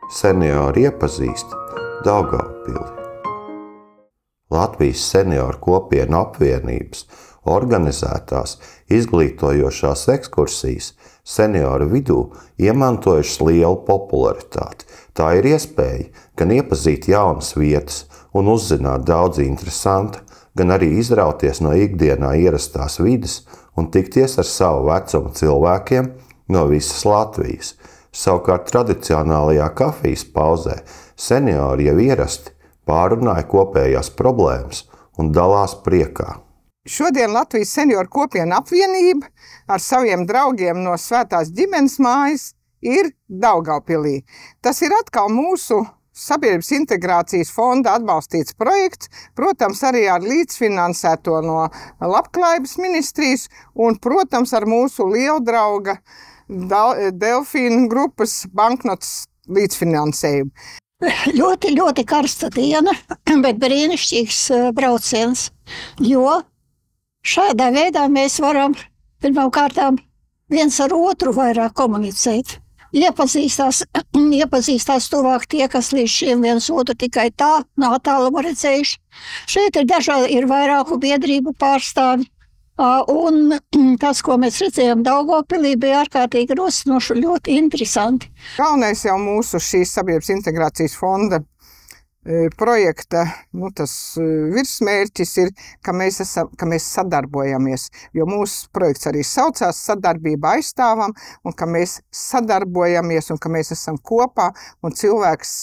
Seniori iepazīst Daugavpili. Latvijas senioru kopienu apvienības organizētās izglītojošās ekskursijas senioru vidū iemantojušas lielu popularitāti. Tā ir iespēja gan iepazīt jaunas vietas un uzzināt daudz interesanta, gan arī izrauties no ikdienā ierastās vides un tikties ar savu vecumu cilvēkiem no visas Latvijas. Savukārt tradicionālajā kafijas pauzē seniori jau ierasti pārunāja kopējās problēmas un dalās priekā. Šodien Latvijas senioru kopienu apvienība ar saviem draugiem no Svētās ģimenes mājas ir Daugavpilī. Tas ir atkal mūsu Sabiedrības integrācijas fonda atbalstīts projekts, protams, arī ar līdzfinansēto no Labklājības ministrijas un, protams, ar mūsu lieldrauga Delfīna grupas banknotes līdzfinansējumu. Ļoti karsta diena, bet brīnišķīgs brauciens, jo šādā veidā mēs varam pirmkārtām viens ar otru vairāk komunicēt. Iepazīstās tuvāk tie, kas līdz šim viens otru tikai tā no attāluma redzējuši. Šeit ir vairāku biedrību pārstāvi. Un tas, ko mēs redzējām Daugavpilī, bija ārkārtīgi rosinoši, ļoti interesanti. Galvenais jau mūsu šīs Sabiedrības integrācijas fonda projekta tas virsmērķis ir, ka mēs sadarbojamies, jo mūsu projekts arī saucās Sadarbība aizstāvam, un ka mēs sadarbojamies un ka mēs esam kopā un cilvēks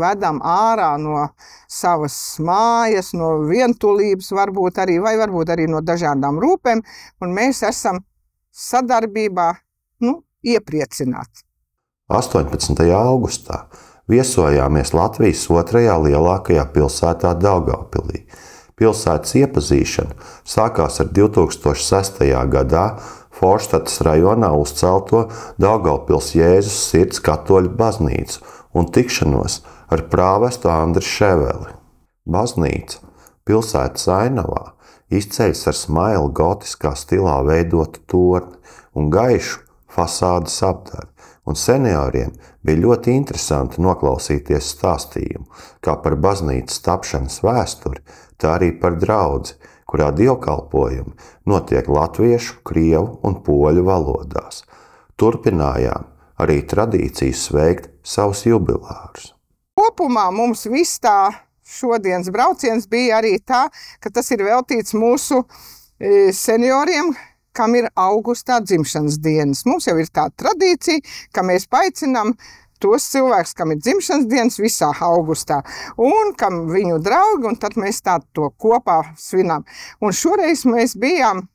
vedam ārā no savas mājas, no vientulības varbūt arī, vai varbūt arī no dažādām rūpēm, un mēs esam sadarbībā iepriecināti. 18. augustā viesojāmies Latvijas otrajā lielākajā pilsētā Daugavpilī. Pilsētas iepazīšana sākās ar 2006. gadā Forštatas rajonā uzcelto Daugavpils Jēzus Sirds katoļu baznīcu un tikšanos ar prāvestu Andri Ševeli. Baznīca pilsētas ainavā izceļas ar smailu gotiskā stilā veidotu torni un gaišu fasādes apdaru. Un senioriem bija ļoti interesanti noklausīties stāstījumu, kā par baznīcas tapšanas vēsturi, tā arī par draudzi, kurā dievkalpojumi notiek latviešu, krievu un poļu valodās. Turpinājām arī tradīcijas sveikt savus jubilārus. Kopumā mums viss tā šodienas brauciens bija arī tā, ka tas ir veltīts mūsu senioriem, kam ir augustā dzimšanas dienas. Mums jau ir tā tradīcija, ka mēs paaicinām tos cilvēkus, kam ir dzimšanas dienas visā augustā, un kam viņu draugi, un tad mēs to kopā svinām. Un šoreiz mēs bijām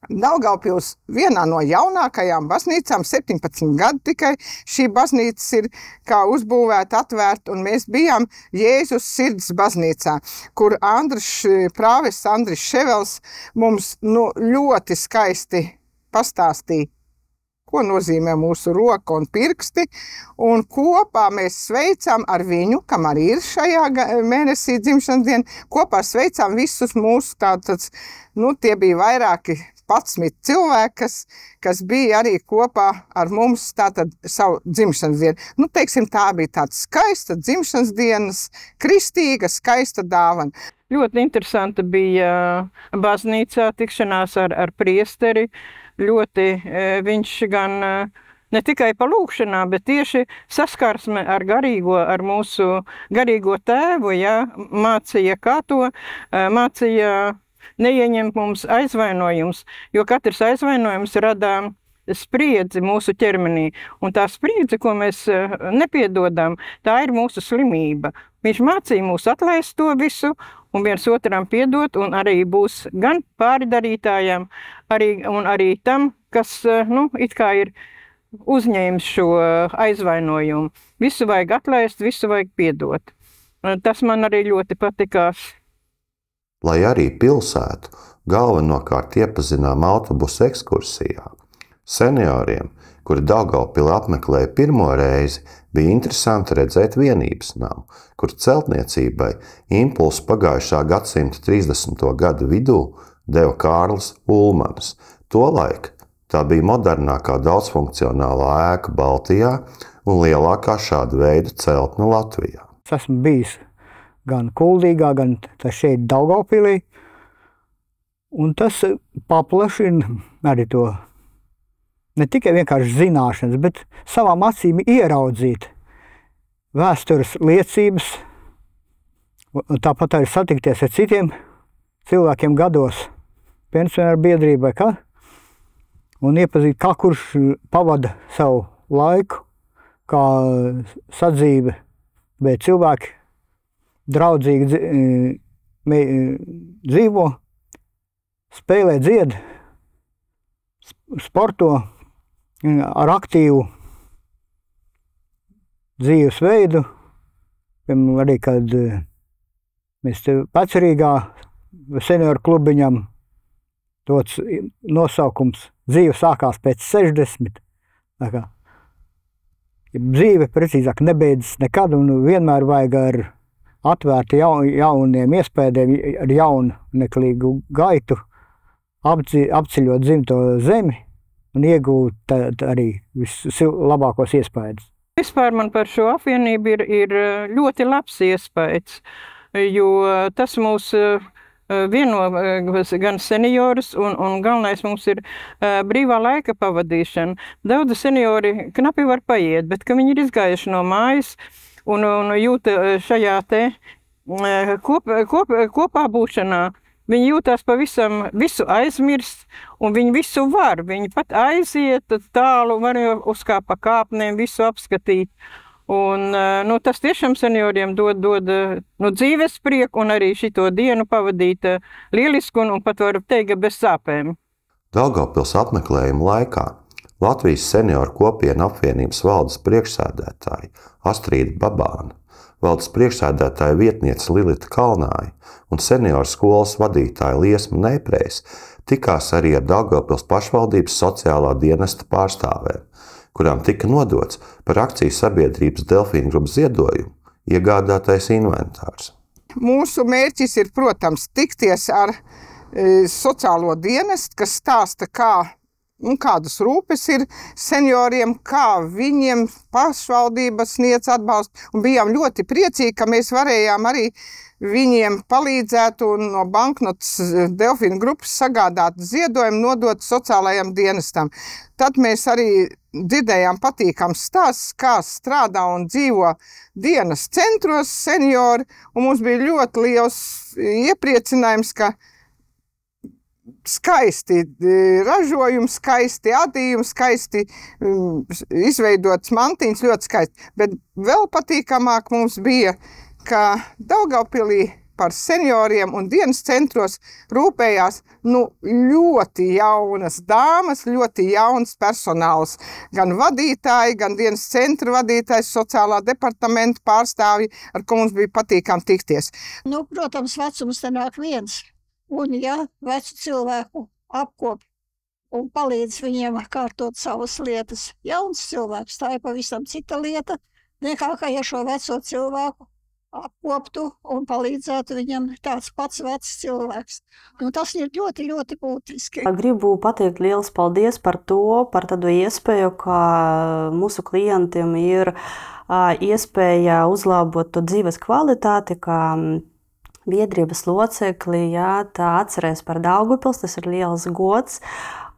Daugavpils vienā no jaunākajām baznīcām, 17 gadu tikai šī baznīca ir kā uzbūvēta, atvērta, un mēs bijām Jēzus Sirds baznīcā, kur prāvests Andris Ševels mums ļoti skaisti pastāstīja, ko nozīmē mūsu roka un pirksti, un kopā mēs sveicām ar viņu, kam arī ir šajā mēnesī dzimšanas diena, kopā sveicām visus mūsu tie bija vairāki 11 cilvēki, kas bija arī kopā ar mums savu dzimšanas dienu. Teiksim, tā bija tāda skaista dzimšanas dienas, kristīga, skaista dāvana. Ļoti interesanta bija baznīcā tikšanās ar priesteri. Ļoti viņš gan ne tikai pa lūkšanā, bet tieši saskarsme ar mūsu garīgo tēvu, mācīja kā to, mācīja neieņemt mums aizvainojums, jo katrs aizvainojums rada spriedzi mūsu ķermenī. Un tā spriedzi, ko mēs nepiedodam, tā ir mūsu slimība. Viņš mācīja mūs atlaist to visu un viens otram piedot, un arī būs gan pārdarītājiem, un arī tam, kas it kā ir uzņēmis šo aizvainojumu. Visu vajag atlaist, visu vajag piedot. Tas man arī ļoti patikās. Lai arī pilsētu galvenokārt iepazinām autobusu ekskursijā, senioriem, kuri Daugavpili apmeklēja pirmo reizi, bija interesanti redzēt vienības namu, kur celtniecībai impulsu pagājušā gadsimta 30. gadu vidū deva Kārlis Ulmanis. Tolaik tā bija modernākā daudzfunkcionālā ēka Baltijā un lielākā šāda veida celtne Latvijā. Es esmu bijis gan Kuldīgā, gan šeit Daugavpilī, un tas paplašina arī to ne tikai vienkārši zināšanas, bet savām acīm ieraudzīt vēstures liecības, un tāpat arī satikties ar citiem cilvēkiem gados, pensionāru biedrībai, un iepazīt, kā kurš pavada savu laiku, kā sadzīve, bet cilvēki draudzīgi dzīvo, spēlē, dzied, sporto ar aktīvu dzīvesveidu. Arī, kad mēs Vecrīgā senioru klubiņam dots nosaukums dzīve sākās pēc 60. Dzīve, precīzāk, nebeidzas nekad, un vienmēr vajag ar atvērti jauniem iespējām, ar jauneklīgu gaitu apceļot dzimto zemi un iegūt arī vislabākos iespējas. Vispār man par šo apvienību ir ļoti labs iespējas, jo tas mūs vieno gan seniorus, un galvenais mums ir brīvā laika pavadīšana. Daudzi seniori knapi var paiet, bet ka viņi ir izgājuši no mājas un jūt šajā te kopā būšanā, viņi jūtās pavisam visu aizmirst, un viņi visu var. Viņi pat aiziet tālu, var uzkāpt pa kāpnēm, visu apskatīt. Un, tas tiešām senioriem dod dzīves prieku, un arī šito dienu pavadīt lielisku, un pat var teikt, bez sāpēm. Daugavpils apmeklējuma laikā Latvijas senioru kopienu apvienības valdes priekšsēdētāja Astrīda Babāna, valdes priekšsēdētāja vietniece Lilita Kalnāja un senioru skolas vadītāja Liesma Neiprējs tikās arī ar Daugavpils pašvaldības sociālā dienesta pārstāvēm, kurām tika nodots par akciju sabiedrības Delfīna grupas ziedojumu iegādātais inventārs. Mūsu mērķis ir, protams, tikties ar sociālo dienestu, kas stāsta, kādas rūpes ir senioriem, kā viņiem pašvaldības sniedz atbalstu. Un bijām ļoti priecīgi, ka mēs varējām arī viņiem palīdzēt un no banknotes Delfīna grupas sagādāt ziedojumu, nodot sociālajam dienestam. Tad mēs arī dzirdējām patīkams stāsts, kā strādā un dzīvo dienas centros seniori, un mums bija ļoti liels iepriecinājums, ka skaisti ražojumi, skaisti adījumi, skaisti izveidots mantiņas, ļoti skaisti. Bet vēl patīkamāk mums bija, ka Daugavpilī par senioriem un dienas centros rūpējās ļoti jaunas dāmas, ļoti jauns personāls. Gan vadītāji, gan dienas centra vadītājs, sociālā departamenta pārstāvji, ar ko mums bija patīkami tikties. Protams, vecums te nāk viens. Un, ja vecu cilvēku apkop un palīdz viņiem kārtot savas lietas, jauns cilvēks, tā ir pavisam cita lieta, nekā, ja šo veco cilvēku apkoptu un palīdzētu viņam tāds pats vecs cilvēks. Tas ir ļoti, ļoti būtiski. Gribu pateikt liels paldies par tādu iespēju, ka mūsu klientiem ir iespēja uzlabot to dzīves kvalitāti, ka biedrības locekli, tā atcerēs par Daugavpils, tas ir liels gods.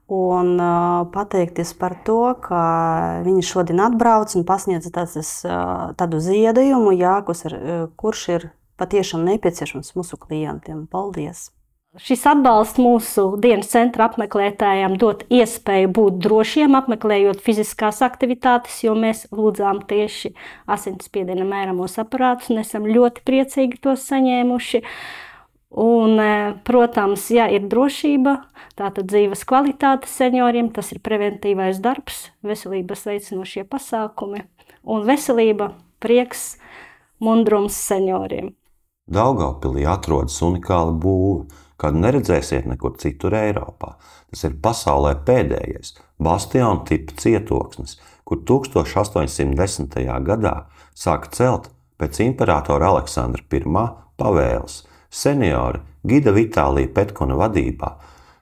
Un pateikties par to, ka viņi šodien atbrauc un pasniedz tādu ziedojumu, kurš ir patiešām nepieciešams mūsu klientiem. Paldies! Šis atbalsts mūsu dienas centra apmeklētājiem dot iespēju būt drošiem, apmeklējot fiziskās aktivitātes, jo mēs lūdzām tieši asinsspiediena mēramos aparātus un esam ļoti priecīgi tos saņēmuši. Un, protams, ja ir drošība, tātad dzīves kvalitāte senioriem, tas ir preventīvais darbs, veselības veicinošie pasākumi un veselība, prieks, mundrums senioriem. Daugavpilī atrodas unikāla būve, kādu neredzēsiet nekur citur Eiropā. Tas ir pasaulē pēdējais bastiona tipa cietoksnis, kur 1810. gadā sāka celt pēc imperatora Aleksandra I pavēles. Seniori Gida Vitālija Petkona vadībā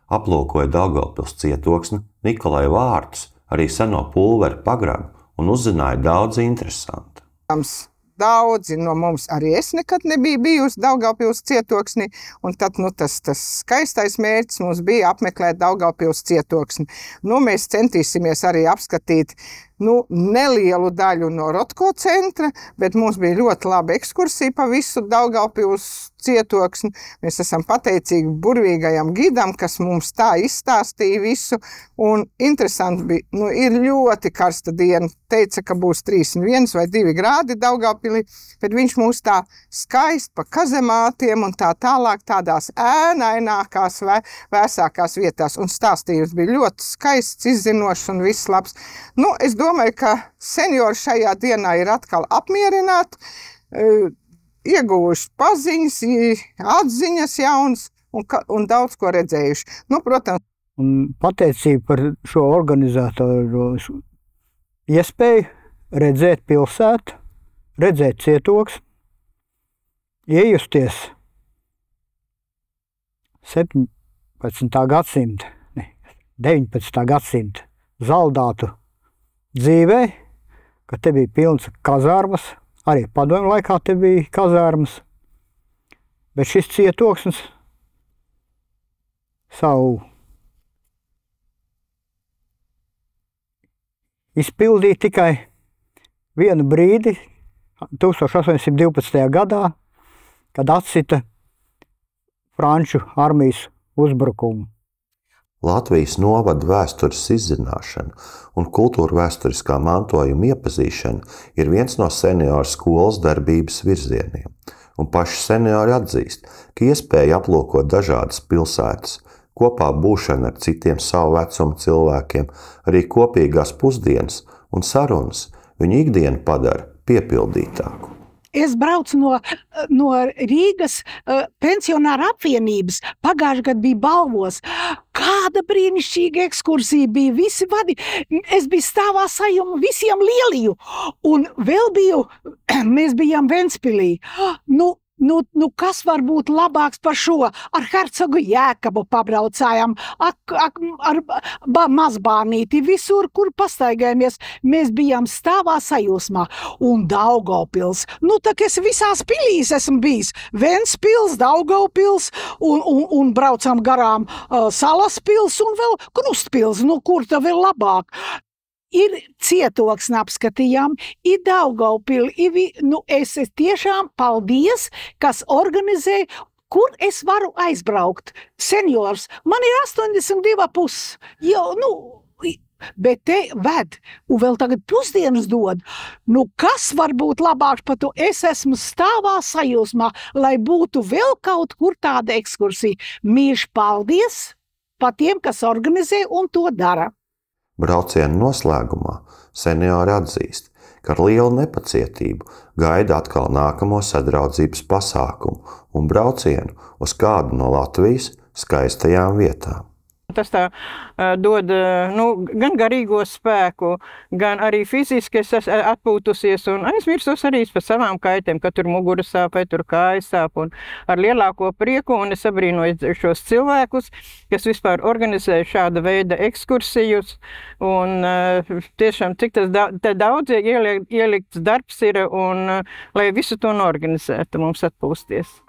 aplūkoja Daugavpils cietoksni, Nikolai vārtus, arī seno pulveru pagrabu un uzzināju daudz interesantu. Daudzi no mums, arī es nekad nebiju bijusi Daugavpils cietoksnī, un tad tas skaistais mērķis mums bija apmeklēt Daugavpils cietoksni. Mēs centīsimies arī apskatīt nelielu daļu no Rotko centra, bet mums bija ļoti laba ekskursija pa visu Daugavpils cietoksni. Mēs esam pateicīgi burvīgajam gidam, kas mums tā izstāstīja visu, un interesanti bija, ir ļoti karsta diena. Teica, ka būs 31 vai 2 grādi Daugavpilī, bet viņš mūs tā skaisti pa kazemātiem un tā tālāk tādās ēnainākās, vēsākās vietās, un stāstījums bija ļoti skaists, izzinošs un viss labs. Es domāju, ka seniori šajā dienā ir atkal apmierināti, ieguvuši paziņas, atziņas jaunas un daudz ko redzējuši. Protams. Un pateicība par šo organizatoru iespēju redzēt pilsētu, redzēt cietoksni, iejusties 19. gadsimta zaldātu dzīvē, ka te bija pilns kazārmas, arī padomju laikā te bija kazārmas, bet šis cietoksnis savu izpildīja tikai vienu brīdi, 1812. gadā, kad atsita Franču armijas uzbrukumu. Latvijas novada vēstures izzināšana un kultūra vēsturiskā mantojuma iepazīšana ir viens no senioru skolas darbības virzieniem, un paši seniori atzīst, ka iespēja aplūkot dažādas pilsētas, kopā būšana ar citiem savu vecumu cilvēkiem, arī kopīgās pusdienas un sarunas viņu ikdienu padara piepildītāku. Es braucu no Rīgas pensionāra apvienības. Pagājušajā gadā bija balvos. Kāda brīnišķīga ekskursija bija. Visi vadi. Es biju stāvā sajuma visiem lieliju. Un vēl mēs bijām Ventspilī. Kas var būt labāks par šo? Ar hercogu Jēkabu pabraucājām, ar mazbārnīti, visur, kur pastaigājamies. Mēs bijām stāvā sajūsmā. Un Daugavpils. Tā kā es visās pilīs esmu bijis. Ventspils, Daugavpils, un braucām garām Salaspils un vēl Krustpils. Kur tā vēl labāk? Ir cietoksni apskatījām, ir Daugavpili, es tiešām paldies, kas organizē, kur es varu aizbraukt. Seniors, man ir 82,5. Bet te ved, un vēl tagad pusdienas dod. Kas var būt labāks par to? Es esmu stāvā sajūsmā, lai būtu vēl kaut kur tāda ekskursija. Mīļš paldies par tiem, kas organizē un to dara. Brauciena noslēgumā seniori atzīst, ka ar lielu nepacietību gaida atkal nākamo sadraudzības pasākumu un braucienu uz kādu no Latvijas skaistajām vietām. Tas tā dod gan garīgo spēku, gan arī fiziski es esmu atpūtusies un aizmirsos arī par savām kaitēm, ka tur mugura sāp vai tur kājas sāp. Un ar lielāko prieku, un es abrīnoju šos cilvēkus, kas vispār organizē šāda veida ekskursijus. Un tiešām cik tas daudz ielikts darbs ir, un lai visu to norganizētu mums atpūsties.